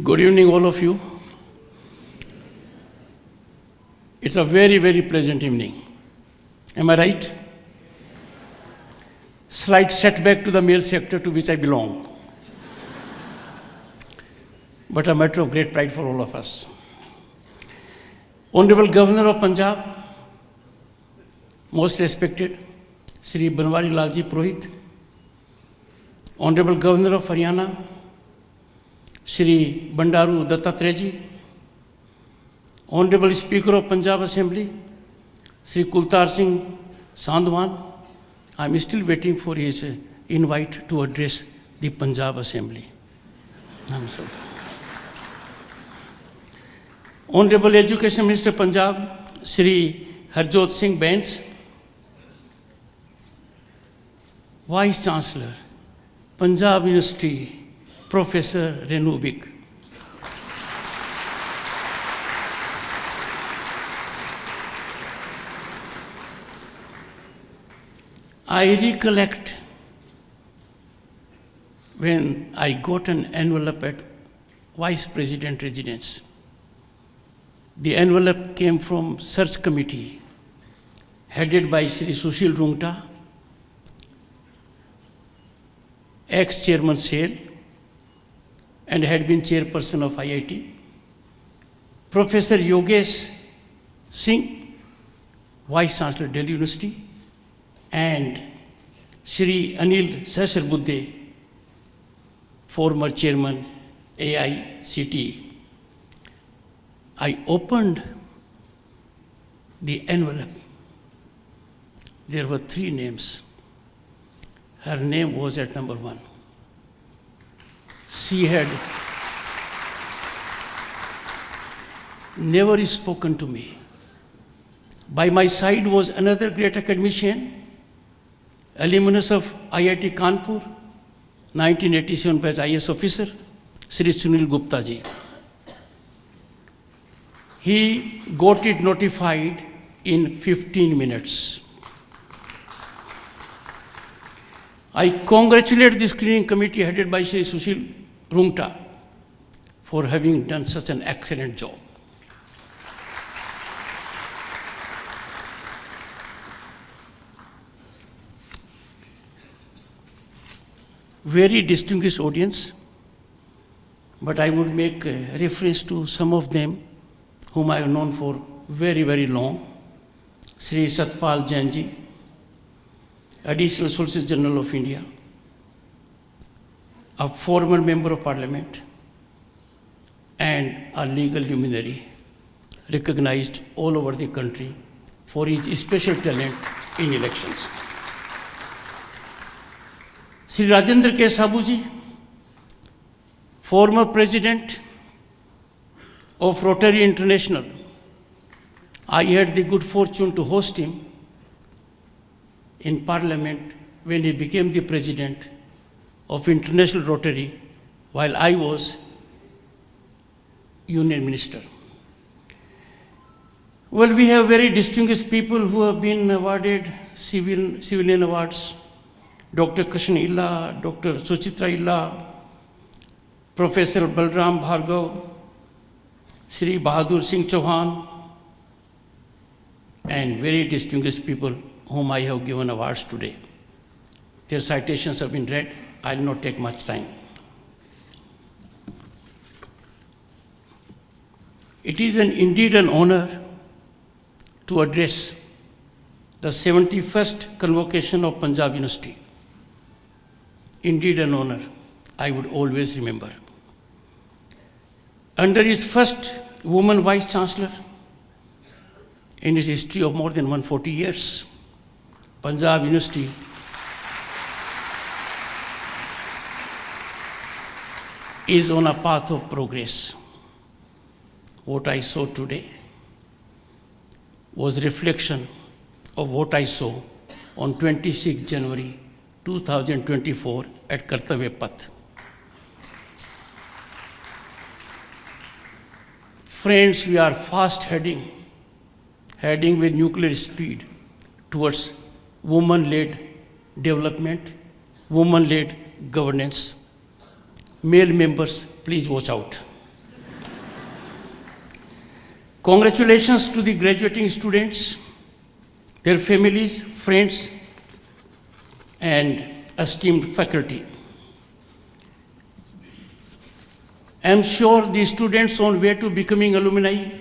Good evening, all of you. It's a very, very pleasant evening. Am I right? Slight setback to the male sector to which I belong, but a matter of great pride for all of us. Honorable Governor of Punjab, most respected Shri Banwari Lalji Purohit, Honorable Governor of Haryana, Shri Bandaru Dattatreya, Honorable Speaker of Punjab Assembly, Shri Kultar Singh Sandwan. I am still waiting for his invite to address the Punjab Assembly. I'm sorry. Honorable Education Minister Punjab, Shri Harjot Singh Bains, Vice Chancellor, Panjab University, Professor Renu Big. I recollect when I got an envelope at Vice President residence. The envelope came from Search Committee, headed by Shri Sushil Rungta, ex-chairman SAIL, and had been chairperson of IIT. Professor Yogesh Singh, Vice Chancellor Delhi University, and Shri Anil Sahasrabudhe, former chairman AICTE. I opened the envelope. There were 3 names. Her name was at number 1. She had never spoken to me. By my side was another great academician, alumnus of IIT Kanpur, 1987 batch IS officer, Shri Sunil Gupta ji. He got it notified in 15 minutes. I congratulate the screening committee headed by Shri Sushil Rungta for having done such an excellent job. Very distinguished audience, but I would make reference to some of them whom I have known for very, very long. Shri Satpal Jain ji, Additional Solicitor General of India, a former Member of Parliament, and a legal luminary recognized all over the country for his special talent in elections. Shri Rajendra K. Sabu ji, former President of Rotary International. I had the good fortune to host him in Parliament when he became the President of International Rotary while I was Union Minister. Well, we have very distinguished people who have been awarded civilian awards. Dr. Krishna Illa, Dr. Suchitra Illa, Professor Balram Bhargav, Shri Bahadur Singh Chauhan, and very distinguished people whom I have given awards today. Their citations have been read. I will not take much time. It is indeed an honor to address the 71st Convocation of Panjab University. Indeed an honor I would always remember. Under its first woman Vice Chancellor in its history of more than 140 years, Panjab University is on a path of progress. What I saw today was reflection of what I saw on 26 January 2024 at Kartavya Path. Friends, we are fast heading with nuclear speed towards woman-led development, woman-led governance. Male members, please watch out. Congratulations to the graduating students, their families, friends, and esteemed faculty. I am sure the students on way to becoming alumni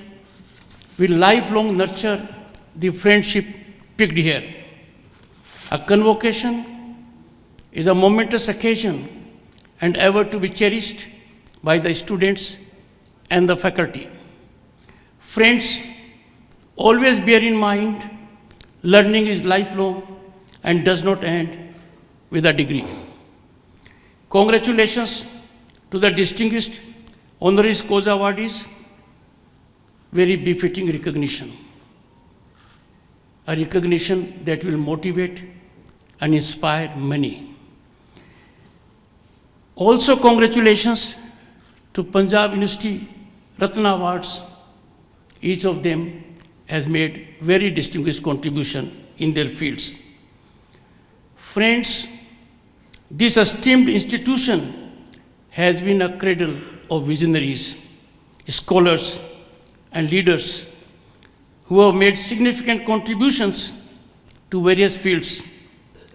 will lifelong nurture the friendship picked here. A convocation is a momentous occasion and ever to be cherished by the students and the faculty. Friends, always bear in mind, learning is lifelong and does not end with a degree. Congratulations to the distinguished honoris causa awardees, very befitting recognition. A recognition that will motivate and inspire many. Also congratulations to Panjab University Ratna Awards. Each of them has made very distinguished contribution in their fields. Friends, this esteemed institution has been a cradle of visionaries, scholars, and leaders who have made significant contributions to various fields,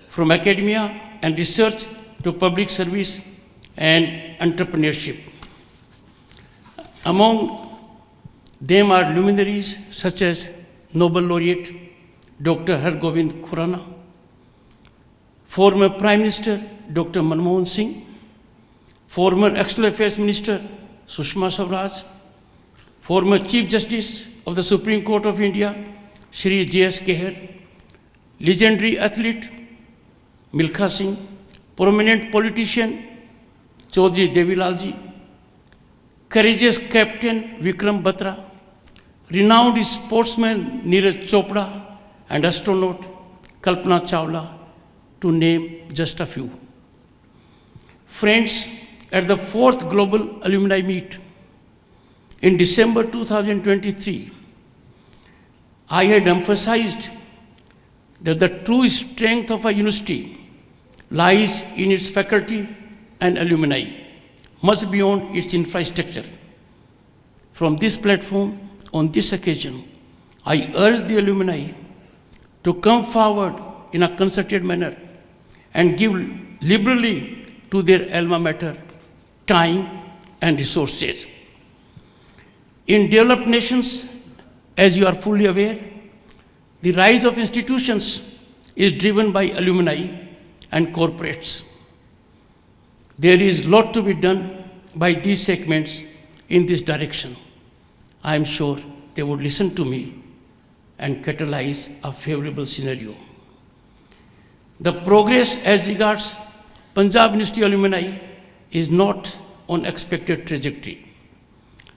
from academia and research to public service and entrepreneurship. Among them are luminaries such as Nobel laureate Dr. Hargobind Khurana, former Prime Minister Dr. Manmohan Singh, former External Affairs Minister Sushma Swaraj, former Chief Justice of the Supreme Court of India Shri J.S. Keher, legendary athlete Milkha Singh, prominent politician Chaudhry Devilalji, courageous captain Vikram Batra, renowned sportsman Neeraj Chopra, and astronaut Kalpana Chawla, to name just a few. Friends, at the 4th Global Alumni Meet in December 2023, I had emphasized that the true strength of a university lies in its faculty and alumni, much beyond its infrastructure. From this platform, on this occasion, I urge the alumni to come forward in a concerted manner and give liberally to their alma mater time and resources. In developed nations, as you are fully aware, the rise of institutions is driven by alumni and corporates. There is a lot to be done by these segments in this direction. I am sure they would listen to me and catalyze a favorable scenario. The progress as regards Panjab University alumni is not on expected trajectory.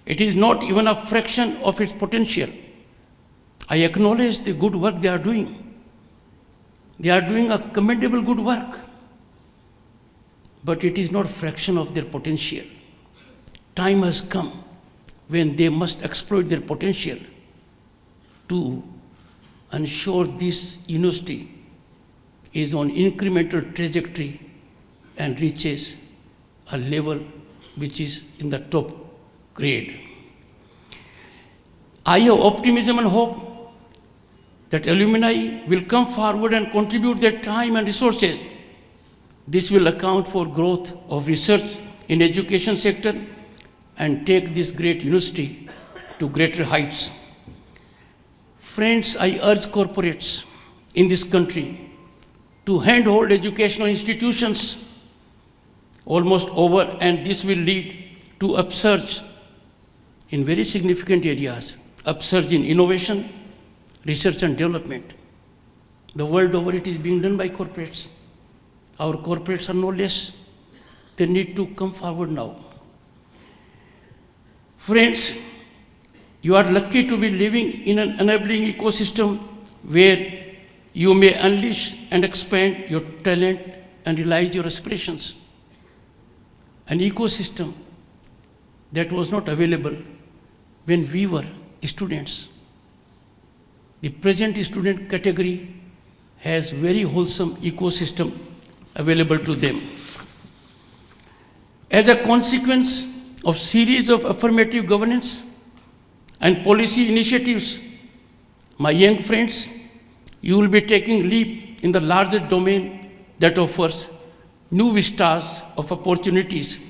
It is not even a fraction of its potential. I acknowledge the good work they are doing. They are doing a commendable good work, but it is not a fraction of their potential. Time has come when they must exploit their potential to ensure this university is on incremental trajectory and reaches a level which is in the top grade. I have optimism and hope that alumni will come forward and contribute their time and resources. This will account for growth of research in education sector and take this great university to greater heights. Friends, I urge corporates in this country to handhold educational institutions almost over, and this will lead to upsurge in very significant areas, upsurge in innovation, research and development. The world over it is being done by corporates. Our corporates are no less. They need to come forward now. Friends, you are lucky to be living in an enabling ecosystem where you may unleash and expand your talent and realize your aspirations. An ecosystem that was not available when we were students. The present student category has very wholesome ecosystem available to them. As a consequence of series of affirmative governance and policy initiatives, my young friends, you will be taking leap in the largest domain that offers new vistas of opportunities.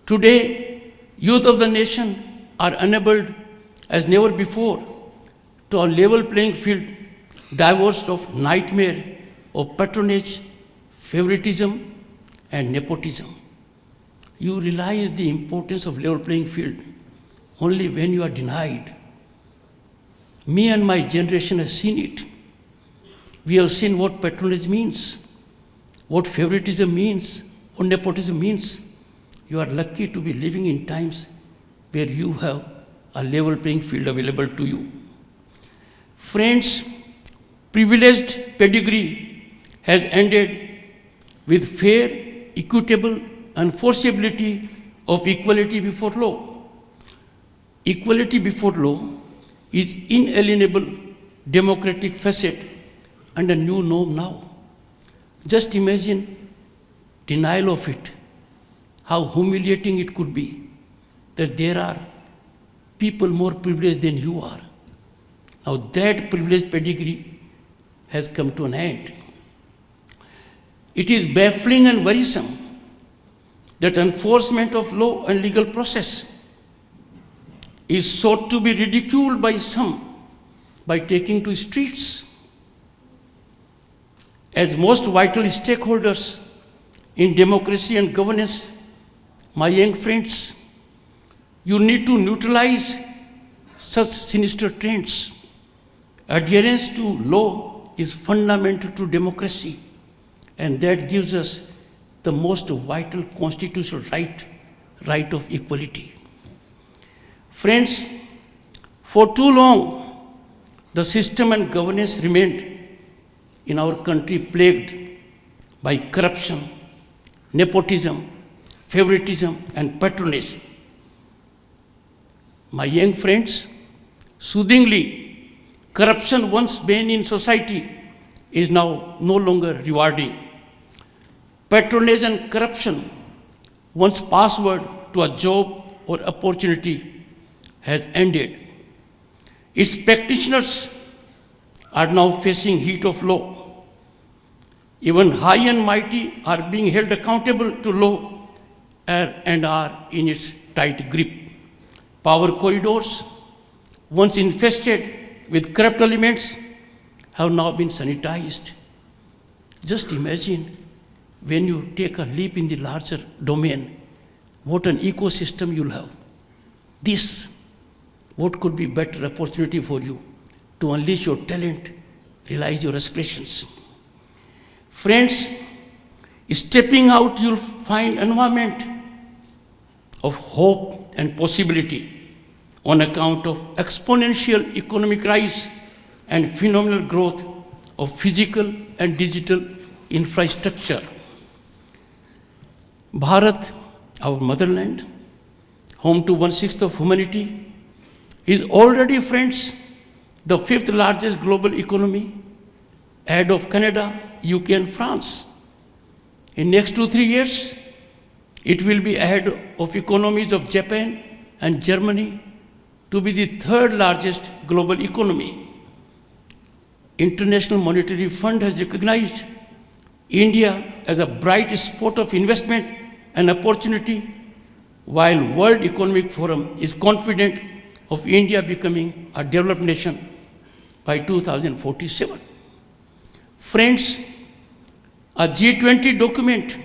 Today, youth of the nation are enabled as never before to a level playing field divorced of nightmare of patronage, favoritism, and nepotism. You realize the importance of level playing field only when you are denied. Me and my generation have seen it. We have seen what patronage means, what favoritism means, what nepotism means. You are lucky to be living in times where you have a level playing field available to you. Friends, privileged pedigree has ended with fair, equitable, enforceability of equality before law. Equality before law is inalienable democratic facet and a new norm now. Just imagine denial of it, how humiliating it could be that there are people more privileged than you are. Now that privileged pedigree has come to an end. It is baffling and worrisome that enforcement of law and legal process is sought to be ridiculed by some by taking to streets. As most vital stakeholders in democracy and governance, my young friends, you need to neutralize such sinister trends. Adherence to law is fundamental to democracy, and that gives us the most vital constitutional right of equality. Friends, for too long, the system and governance remained in our country plagued by corruption, nepotism, favoritism, and patronage. My young friends, soothingly, corruption once been in society is now no longer rewarding. Patronage and corruption, once password to a job or opportunity, has ended. Its practitioners are now facing heat of law. Even high and mighty are being held accountable to law and are in its tight grip. Power corridors, once infested with corrupt elements, have now been sanitized. Just imagine when you take a leap in the larger domain, what an ecosystem you'll have. This, what could be better opportunity for you to unleash your talent, realize your aspirations. Friends, stepping out, you'll find environment of hope and possibility on account of exponential economic rise and phenomenal growth of physical and digital infrastructure. Bharat, our motherland, home to 1/6 of humanity, is already, friends, the 5th largest global economy, ahead of Canada, UK, and France. In next 2-3 years, it will be ahead of economies of Japan and Germany to be the 3rd largest global economy. International Monetary Fund has recognized India as a bright spot of investment and opportunity, while World Economic Forum is confident of India becoming a developed nation by 2047. Friends, a G20 document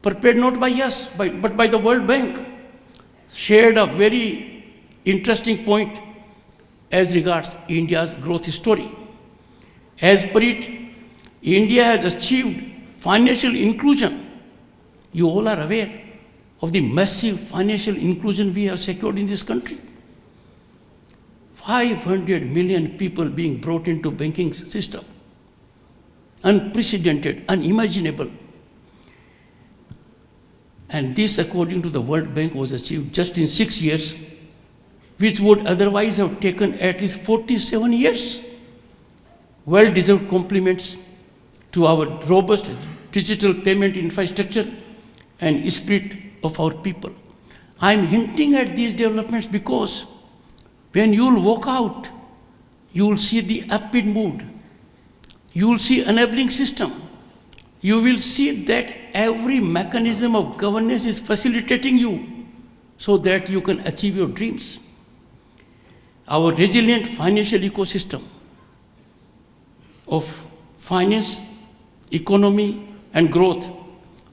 prepared not by us, but by the World Bank, shared a very interesting point as regards India's growth story. As per it, India has achieved financial inclusion. You all are aware of the massive financial inclusion we have secured in this country. 500 million people being brought into banking system. Unprecedented, unimaginable. And this, according to the World Bank, was achieved just in 6 years, which would otherwise have taken at least 47 years. Well-deserved compliments to our robust digital payment infrastructure and spirit of our people. I'm hinting at these developments because When you will walk out, you will see the upbeat mood. You will see enabling system. You will see that every mechanism of governance is facilitating you so that you can achieve your dreams. Our resilient financial ecosystem of finance, economy, and growth,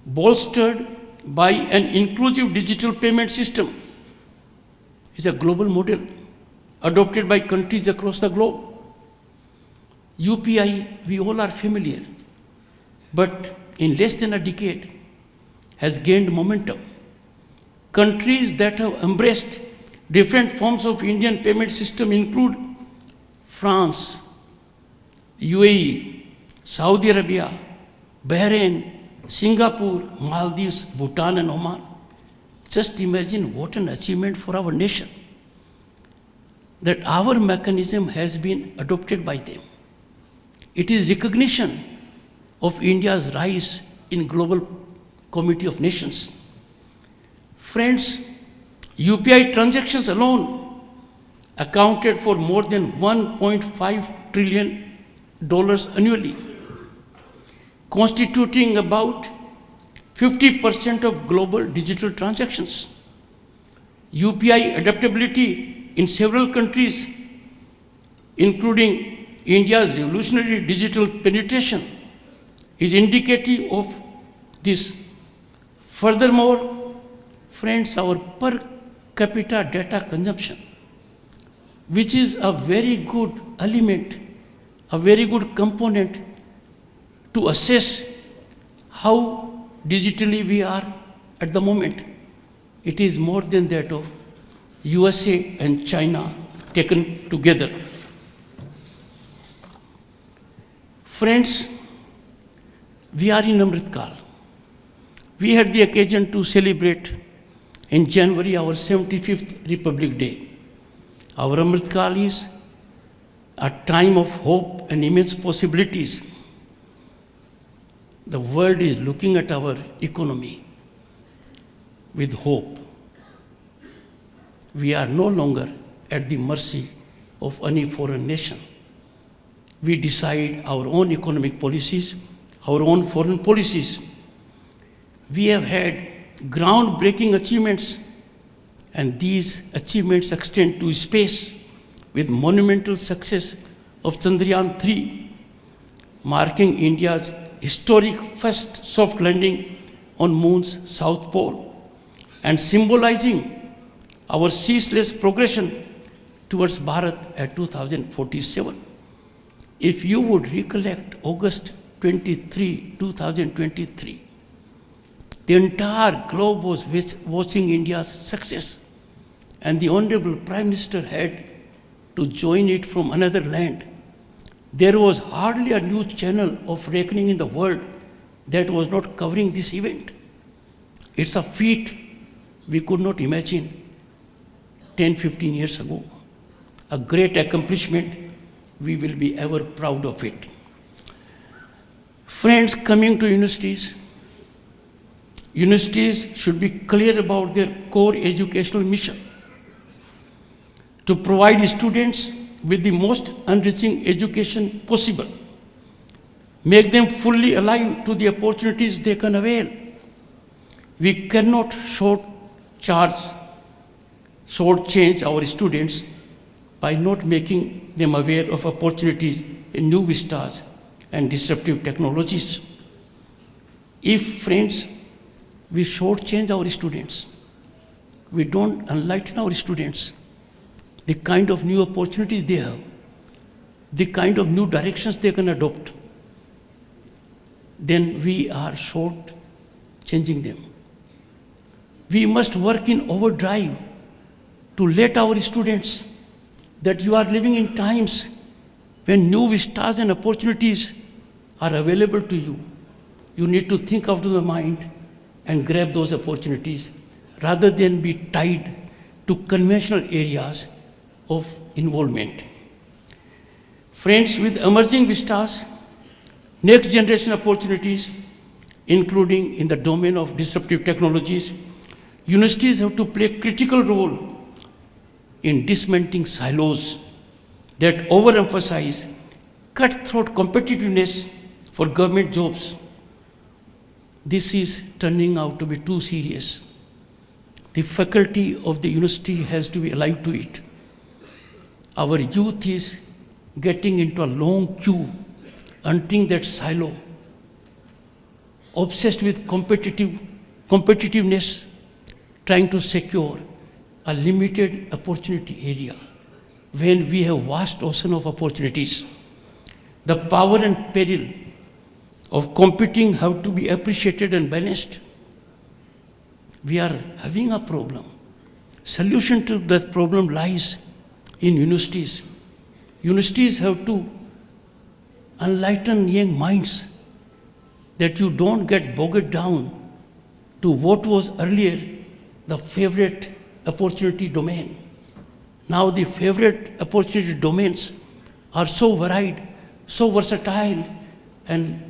bolstered by an inclusive digital payment system, is a global model adopted by countries across the globe. UPI, we all are familiar, but in less than a decade has gained momentum. Countries that have embraced different forms of Indian payment system include France, UAE, Saudi Arabia, Bahrain, Singapore, Maldives, Bhutan, and Oman. Just imagine what an achievement for our nation, that our mechanism has been adopted by them. It is recognition of India's rise in global community of nations. Friends, UPI transactions alone accounted for more than $1.5 trillion annually, constituting about 50% of global digital transactions. UPI adaptability in several countries, including India's revolutionary digital penetration, is indicative of this. Furthermore, friends, our per capita data consumption, which is a very good element, a very good component to assess how digitally we are at the moment. It is more than that of USA and China taken together. Friends, we are in Amrit Kal. We had the occasion to celebrate in January our 75th Republic Day. Our Amrit Kal is a time of hope and immense possibilities. The world is looking at our economy with hope. We are no longer at the mercy of any foreign nation. We decide our own economic policies, our own foreign policies. We have had groundbreaking achievements, and these achievements extend to space with monumental success of Chandrayaan-3, marking India's historic first soft landing on Moon's South Pole and symbolizing our ceaseless progression towards Bharat at 2047. If you would recollect August 23, 2023, the entire globe was watching India's success, and the Honorable Prime Minister had to join it from another land. There was hardly a news channel of reckoning in the world that was not covering this event. It's a feat we could not imagine 10, 15 years ago. A great accomplishment, we will be ever proud of it. Friends, coming to universities should be clear about their core educational mission: to provide students with the most enriching education possible, make them fully alive to the opportunities they can avail. We cannot shortchange our students by not making them aware of opportunities in new vistas and disruptive technologies. If, friends, we shortchange our students, we don't enlighten our students the kind of new opportunities they have, the kind of new directions they can adopt, then we are short-changing them. We must work in overdrive to let our students that you are living in times when new vistas and opportunities are available to you. You need to think out of the mind and grab those opportunities rather than be tied to conventional areas of involvement. Friends, with emerging vistas, next generation opportunities, including in the domain of disruptive technologies, universities have to play a critical role in dismantling silos that overemphasize cutthroat competitiveness for government jobs. This is turning out to be too serious. The faculty of the university has to be alive to it. Our youth is getting into a long queue, entering that silo, obsessed with competitiveness, trying to secure a limited opportunity area when we have vast ocean of opportunities. The power and peril of competing have to be appreciated and balanced. We are having a problem. Solution to that problem lies in universities. Universities have to enlighten young minds that you don't get bogged down to what was earlier the favorite opportunity domain. Now the favorite opportunity domains are so varied, so versatile, and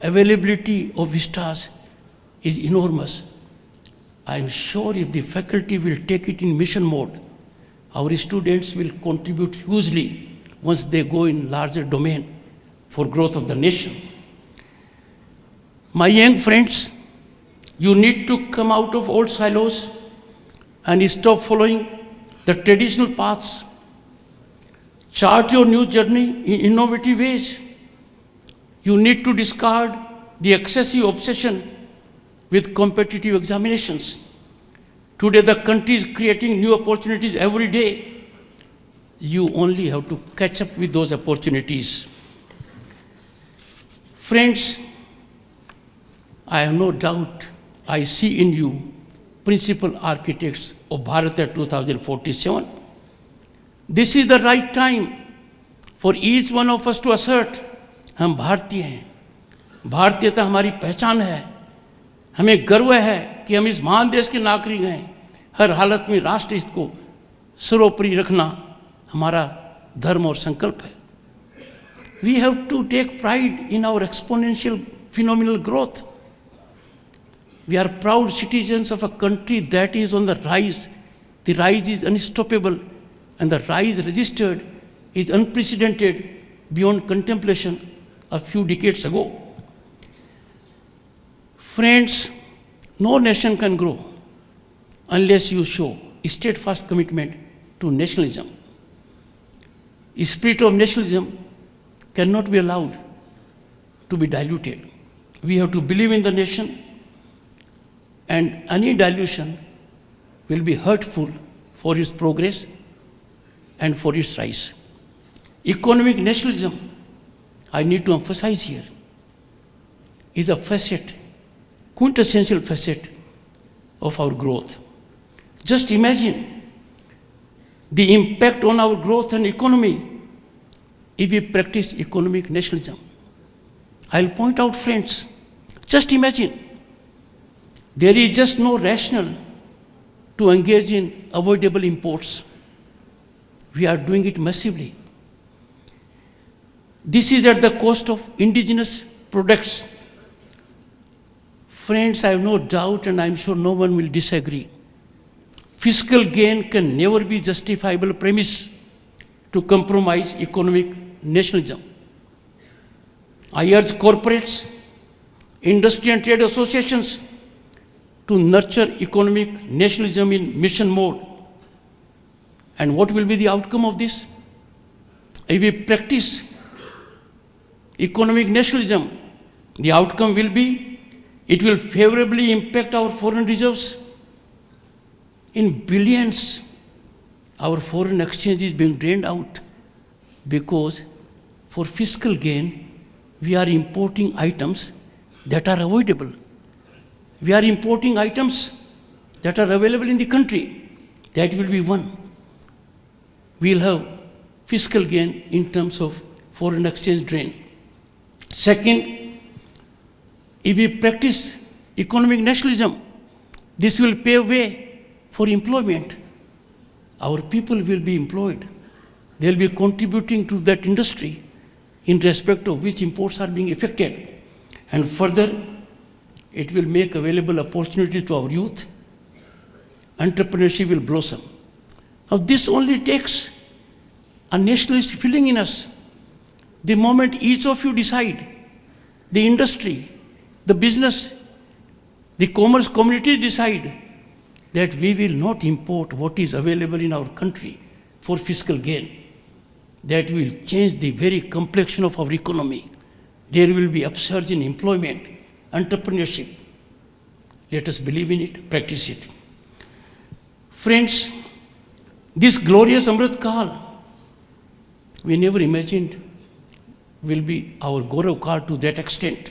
availability of vistas is enormous. I am sure if the faculty will take it in mission mode, our students will contribute hugely once they go in larger domain for growth of the nation. My young friends, you need to come out of old silos and stop following the traditional paths. Chart your new journey in innovative ways. You need to discard the excessive obsession with competitive examinations. Today the country is creating new opportunities every day. You only have to catch up with those opportunities. Friends, I have no doubt I see in you principal architects of Bharata 2047. This is the right time for each one of us to assert, हम भारतीय हैं, भारतीयता हमारी पहचान है, हमें गर्व है कि हम इस महान देश के नागरिक हैं, हर हालत में राष्ट्र हित को सर्वोपरि रखना हमारा धर्म और संकल्प है. We have to take pride in our exponential phenomenal growth. We are proud citizens of a country that is on the rise. The rise is unstoppable, and the rise registered is unprecedented beyond contemplation a few decades ago. Friends, no nation can grow unless you show steadfast commitment to nationalism. The spirit of nationalism cannot be allowed to be diluted. We have to believe in the nation, and any dilution will be hurtful for its progress and for its rise. Economic nationalism, I need to emphasize here, is a facet, quintessential facet of our growth. Just imagine the impact on our growth and economy if we practice economic nationalism. I'll point out, friends, just imagine, there is just no rationale to engage in avoidable imports. We are doing it massively. This is at the cost of indigenous products. Friends, I have no doubt, and I'm sure no one will disagree, fiscal gain can never be justifiable premise to compromise economic nationalism. I urge corporates, industry and trade associations to nurture economic nationalism in mission mode. And what will be the outcome of this? If we practice economic nationalism, the outcome will be, it will favorably impact our foreign reserves. In billions, our foreign exchange is being drained out because for fiscal gain, we are importing items that are avoidable. We are importing items that are available in the country. That will be one. We'll have fiscal gain in terms of foreign exchange drain. Second, if we practice economic nationalism, this will pave way for employment. Our people will be employed. They'll be contributing to that industry in respect of which imports are being effected. And further, it will make available opportunity to our youth. Entrepreneurship will blossom. Now this only takes a nationalist feeling in us. The moment each of you decide, the industry, the business, the commerce community decide that we will not import what is available in our country for fiscal gain, that will change the very complexion of our economy. There will be upsurge in employment, entrepreneurship. Let us believe in it, practice it. Friends, this glorious Amrit Kal, we never imagined will be our Gaurav Kal to that extent.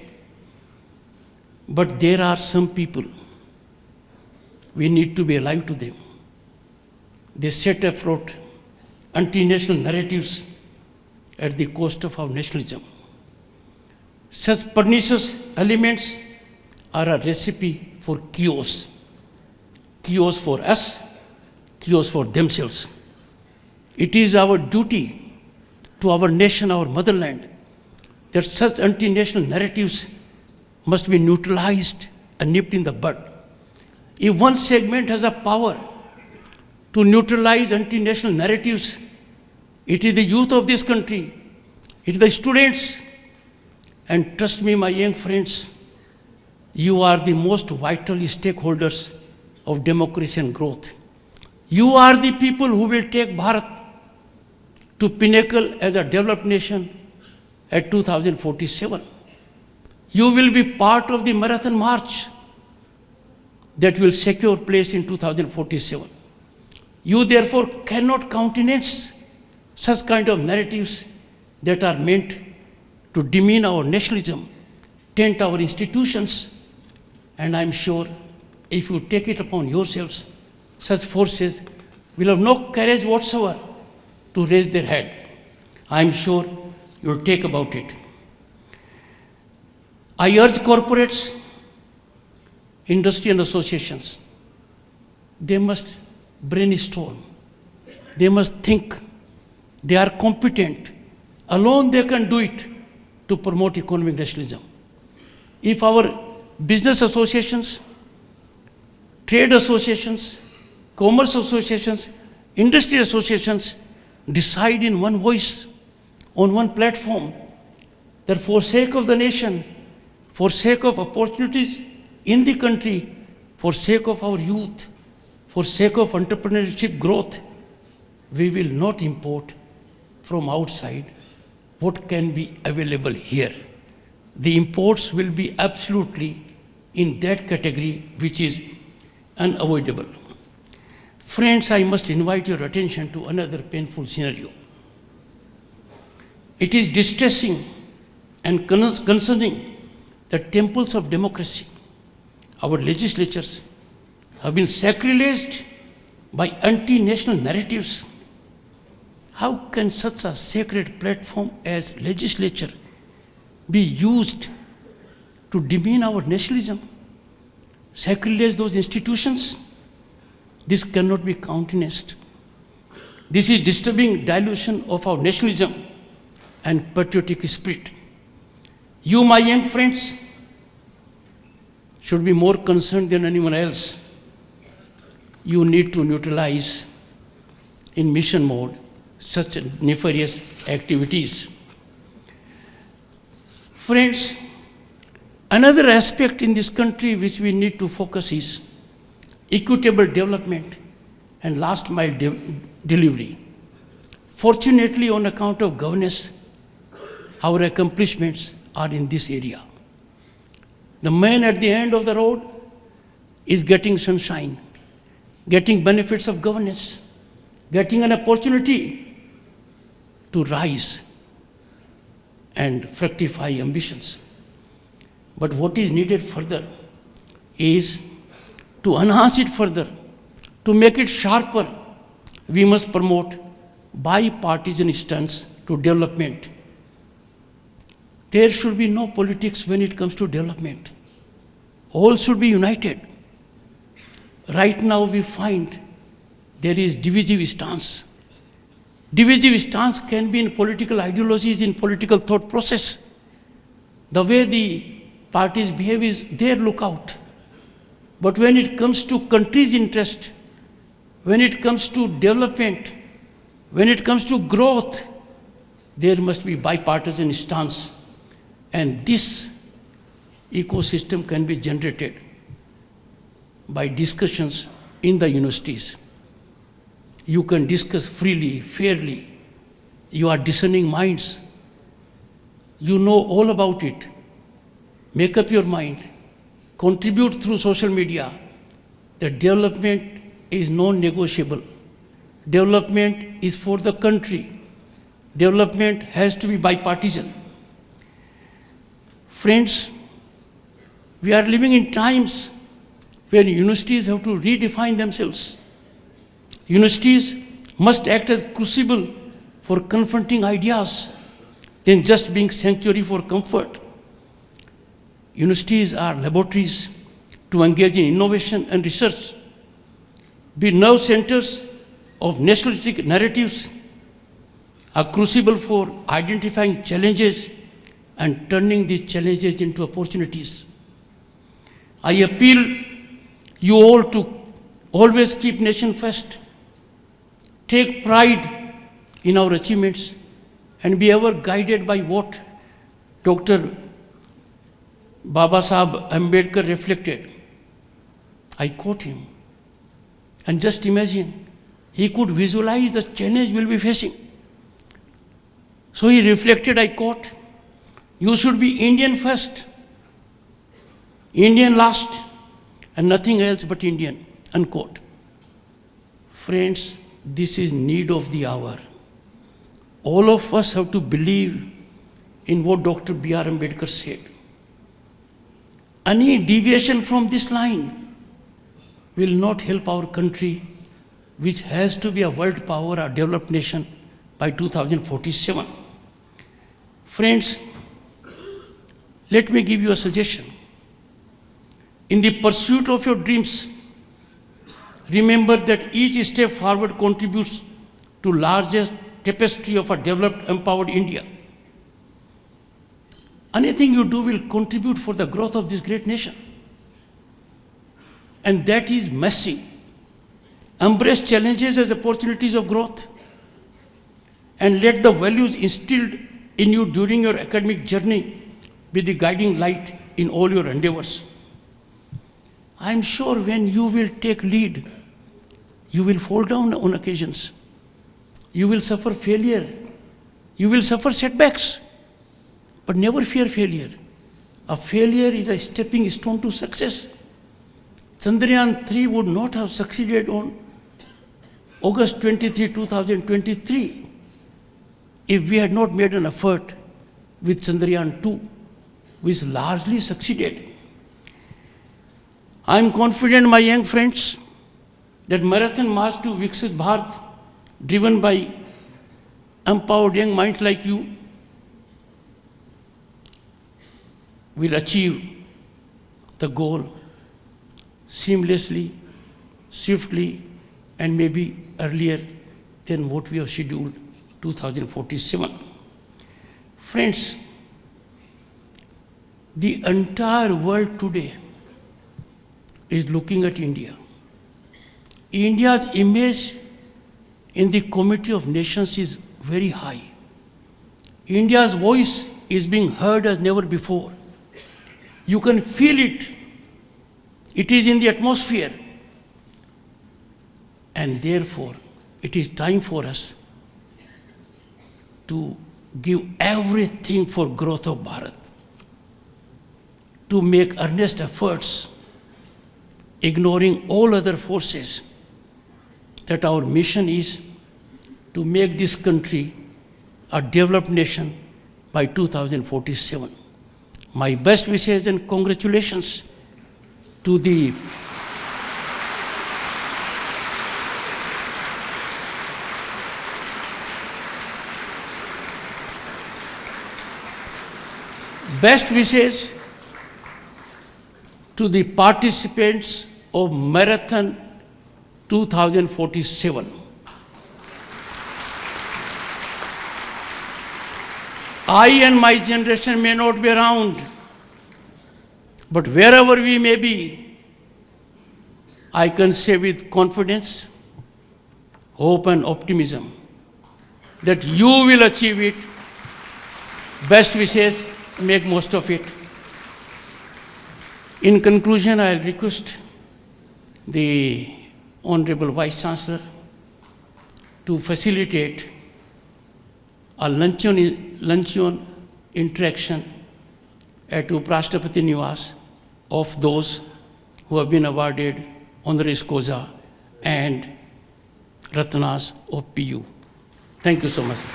But there are some people, we need to be alive to them. They set afloat anti-national narratives at the cost of our nationalism. Such pernicious elements are a recipe for chaos. Chaos for us, chaos for themselves. It is our duty to our nation, our motherland, that such anti-national narratives must be neutralized and nipped in the bud. If one segment has a power to neutralize anti-national narratives, it is the youth of this country, it is the students. And trust me, my young friends, you are the most vital stakeholders of democracy and growth. You are the people who will take Bharat to pinnacle as a developed nation at 2047. You will be part of the marathon march that will secure place in 2047. You therefore cannot countenance such kind of narratives that are meant to demean our nationalism, taint our institutions, and I'm sure if you take it upon yourselves, such forces will have no courage whatsoever to raise their head. I'm sure you'll take about it. I urge corporates, industry and associations, they must brainstorm, they must think, they are competent, alone they can do it to promote economic nationalism. If our business associations, trade associations, commerce associations, industry associations decide in one voice, on one platform, that for sake of the nation, for sake of opportunities in the country, for sake of our youth, for sake of entrepreneurship growth, we will not import from outside what can be available here. The imports will be absolutely in that category which is unavoidable. Friends, I must invite your attention to another painful scenario. It is distressing and concerning that temples of democracy, our legislatures, have been sacrileged by anti-national narratives. How can such a sacred platform as legislature be used to demean our nationalism, sacrilege those institutions? This cannot be countenanced. This is disturbing dilution of our nationalism and patriotic spirit. You, my young friends, should be more concerned than anyone else. You need to neutralize in mission mode such nefarious activities. Friends, another aspect in this country which we need to focus is equitable development and last mile delivery. Fortunately, on account of governance, our accomplishments are in this area. The man at the end of the road is getting sunshine, getting benefits of governance, getting an opportunity to rise and fructify ambitions. But what is needed further is to enhance it further, to make it sharper. We must promote bipartisan stance to development. There should be no politics when it comes to development. All should be united. Right now we find there is divisive stance. Divisive stance can be in political ideologies, in political thought process. The way the parties behave is their lookout. But when it comes to country's interest, when it comes to development, when it comes to growth, there must be bipartisan stance. And this ecosystem can be generated by discussions in the universities. You can discuss freely, fairly. You are discerning minds. You know all about it. Make up your mind. Contribute through social media. The development is non-negotiable. Development is for the country. Development has to be bipartisan. Friends, we are living in times where universities have to redefine themselves. Universities must act as crucible for confronting ideas than just being sanctuary for comfort. Universities are laboratories to engage in innovation and research, be nerve centers of nationalistic narratives, a crucible for identifying challenges and turning these challenges into opportunities. I appeal you all to always keep nation first, take pride in our achievements, and be ever guided by what Dr. Baba Sahib Ambedkar reflected. I quote him. And just imagine, he could visualize the challenge we'll be facing. So he reflected, I quote, "You should be Indian first, Indian last, and nothing else but Indian," unquote. Friends, this is need of the hour. All of us have to believe in what Dr. B.R. Ambedkar said. Any deviation from this line will not help our country, which has to be a world power, a developed nation by 2047. Friends, let me give you a suggestion. In the pursuit of your dreams, remember that each step forward contributes to larger tapestry of a developed, empowered India. Anything you do will contribute for the growth of this great nation. And that is massive. Embrace challenges as opportunities of growth, and let the values instilled in you during your academic journey be the guiding light in all your endeavors. I am sure when you will take lead, you will fall down on occasions. You will suffer failure. You will suffer setbacks. But never fear failure. A failure is a stepping stone to success. Chandrayaan 3 would not have succeeded on August 23, 2023 if we had not made an effort with Chandrayaan 2, which largely succeeded. I am confident, my young friends, that Marathon March to Viksit Bharat, driven by empowered young minds like you, will achieve the goal seamlessly, swiftly, and maybe earlier than what we have scheduled, 2047. Friends, the entire world today is looking at India. India's image in the Committee of Nations is very high. India's voice is being heard as never before. You can feel it. It is in the atmosphere. And therefore, it is time for us to give everything for growth of Bharat, to make earnest efforts, ignoring all other forces, that our mission is to make this country a developed nation by 2047. My best wishes and congratulations to the participants of Marathon 2047. I and my generation may not be around, but wherever we may be, I can say with confidence hope and optimism that you will achieve it. Best wishes, make most of it. In conclusion, I'll request the Honorable Vice Chancellor to facilitate a luncheon interaction at Uprashtrapati Niwas of those who have been awarded honoris causa and Ratnas of PU. Thank you so much.